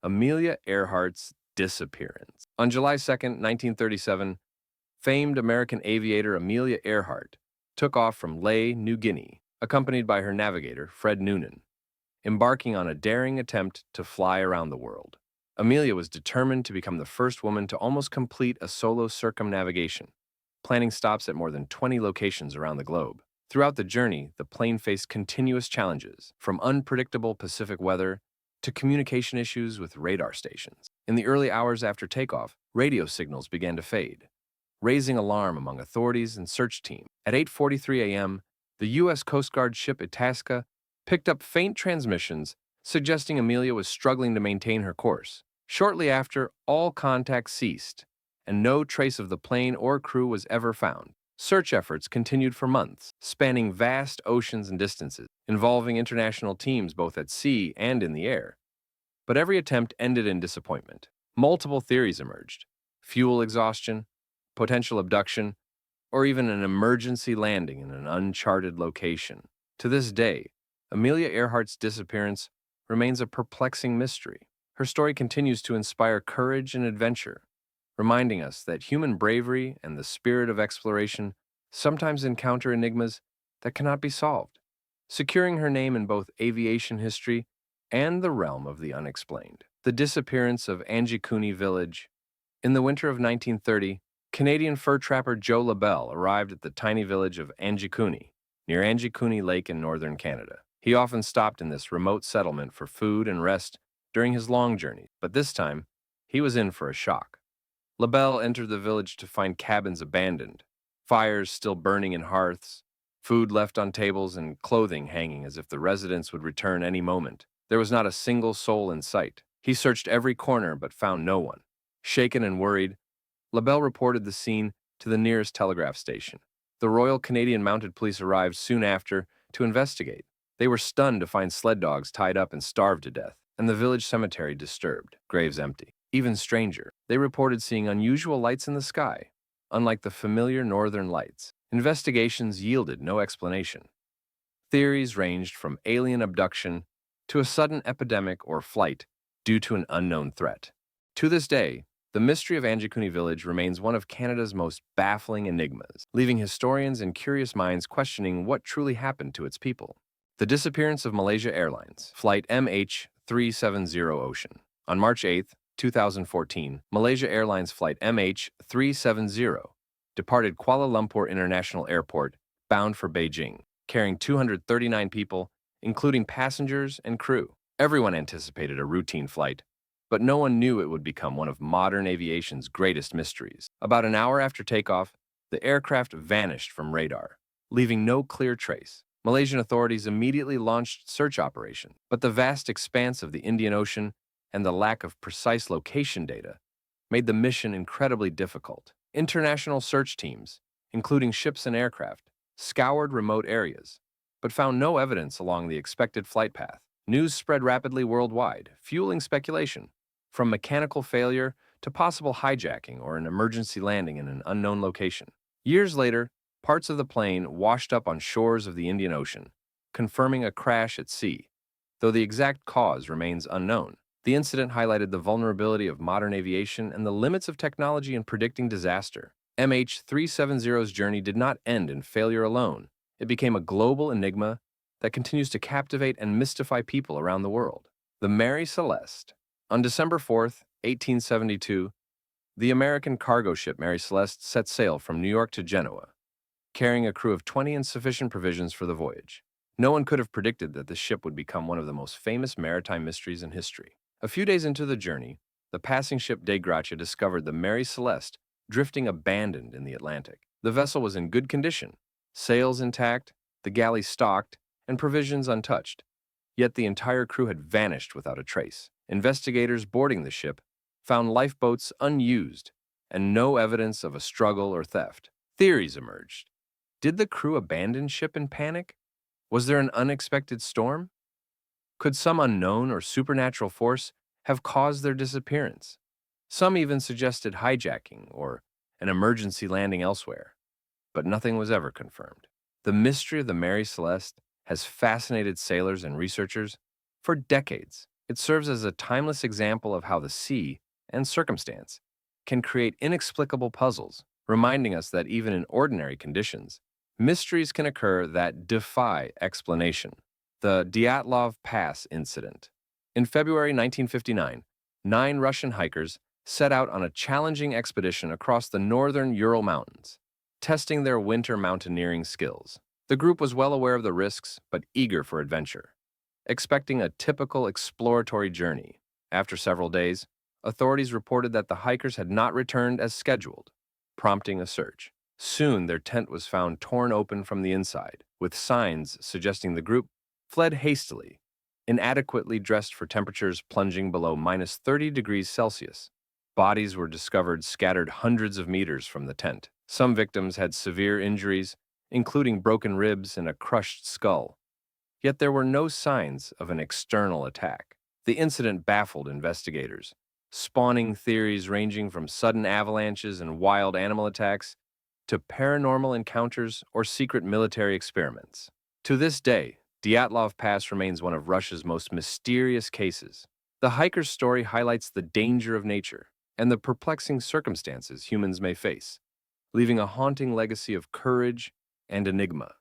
Amelia Earhart's disappearance. On July 2nd, 1937, famed American aviator Amelia Earhart took off from Lae, New Guinea, accompanied by her navigator, Fred Noonan, embarking on a daring attempt to fly around the world. Amelia was determined to become the first woman to almost complete a solo circumnavigation, planning stops at more than 20 locations around the globe. Throughout the journey, the plane faced continuous challenges, from unpredictable Pacific weather to communication issues with radar stations. In the early hours after takeoff, radio signals began to fade, raising alarm among authorities and search teams. At 8:43 a.m., the U.S. Coast Guard ship Itasca picked up faint transmissions suggesting Amelia was struggling to maintain her course. Shortly after, all contact ceased, and no trace of the plane or crew was ever found. Search efforts continued for months, spanning vast oceans and distances, involving international teams both at sea and in the air. But every attempt ended in disappointment. Multiple theories emerged: fuel exhaustion, potential abduction, or even an emergency landing in an uncharted location. To this day, Amelia Earhart's disappearance remains a perplexing mystery. Her story continues to inspire courage and adventure, reminding us that human bravery and the spirit of exploration sometimes encounter enigmas that cannot be solved, securing her name in both aviation history and the realm of the unexplained. The disappearance of Anjikuni village. In the winter of 1930, Canadian fur trapper Joe LaBelle arrived at the tiny village of Anjikuni, near Anjikuni Lake in northern Canada. He often stopped in this remote settlement for food and rest during his long journeys, but this time, he was in for a shock. LaBelle entered the village to find cabins abandoned, fires still burning in hearths, food left on tables, and clothing hanging as if the residents would return any moment. There was not a single soul in sight. He searched every corner but found no one. Shaken and worried, LaBelle reported the scene to the nearest telegraph station. The Royal Canadian Mounted Police arrived soon after to investigate. They were stunned to find sled dogs tied up and starved to death, and the village cemetery disturbed, graves empty. Even stranger, they reported seeing unusual lights in the sky, unlike the familiar northern lights. Investigations yielded no explanation. Theories ranged from alien abduction to a sudden epidemic or flight due to an unknown threat. To this day, the mystery of Anjikuni Village remains one of Canada's most baffling enigmas, leaving historians and curious minds questioning what truly happened to its people. The disappearance of Malaysia Airlines, Flight MH370 Ocean. On March 8, 2014, Malaysia Airlines Flight MH370 departed Kuala Lumpur International Airport bound for Beijing, carrying 239 people, including passengers and crew. Everyone anticipated a routine flight, but no one knew it would become one of modern aviation's greatest mysteries. About an hour after takeoff, the aircraft vanished from radar, leaving no clear trace. Malaysian authorities immediately launched search operations, but the vast expanse of the Indian Ocean and the lack of precise location data made the mission incredibly difficult. International search teams, including ships and aircraft, scoured remote areas, but found no evidence along the expected flight path. News spread rapidly worldwide, fueling speculation, from mechanical failure to possible hijacking or an emergency landing in an unknown location. Years later, parts of the plane washed up on shores of the Indian Ocean, confirming a crash at sea, though the exact cause remains unknown. The incident highlighted the vulnerability of modern aviation and the limits of technology in predicting disaster. MH370's journey did not end in failure alone. It became a global enigma that continues to captivate and mystify people around the world. The Mary Celeste. On December 4th, 1872, the American cargo ship Mary Celeste set sail from New York to Genoa, carrying a crew of 20 and sufficient provisions for the voyage. No one could have predicted that the ship would become one of the most famous maritime mysteries in history. A few days into the journey, the passing ship De Gracia discovered the Mary Celeste drifting abandoned in the Atlantic. The vessel was in good condition, sails intact, the galley stocked, and provisions untouched. Yet the entire crew had vanished without a trace. Investigators boarding the ship found lifeboats unused and no evidence of a struggle or theft. Theories emerged. Did the crew abandon ship in panic? Was there an unexpected storm? Could some unknown or supernatural force have caused their disappearance? Some even suggested hijacking or an emergency landing elsewhere, but nothing was ever confirmed. The mystery of the Mary Celeste has fascinated sailors and researchers for decades. It serves as a timeless example of how the sea and circumstance can create inexplicable puzzles, reminding us that even in ordinary conditions, mysteries can occur that defy explanation. The Dyatlov Pass Incident. In February 1959, 9 Russian hikers set out on a challenging expedition across the northern Ural Mountains, testing their winter mountaineering skills. The group was well aware of the risks, but eager for adventure, expecting a typical exploratory journey. After several days, authorities reported that the hikers had not returned as scheduled, prompting a search. Soon, their tent was found torn open from the inside, with signs suggesting the group fled hastily, inadequately dressed for temperatures plunging below -30 degrees Celsius. Bodies were discovered scattered hundreds of meters from the tent. Some victims had severe injuries, including broken ribs and a crushed skull. Yet there were no signs of an external attack. The incident baffled investigators, spawning theories ranging from sudden avalanches and wild animal attacks to paranormal encounters or secret military experiments. To this day, Dyatlov Pass remains one of Russia's most mysterious cases. The hiker's story highlights the danger of nature and the perplexing circumstances humans may face, leaving a haunting legacy of courage and enigma.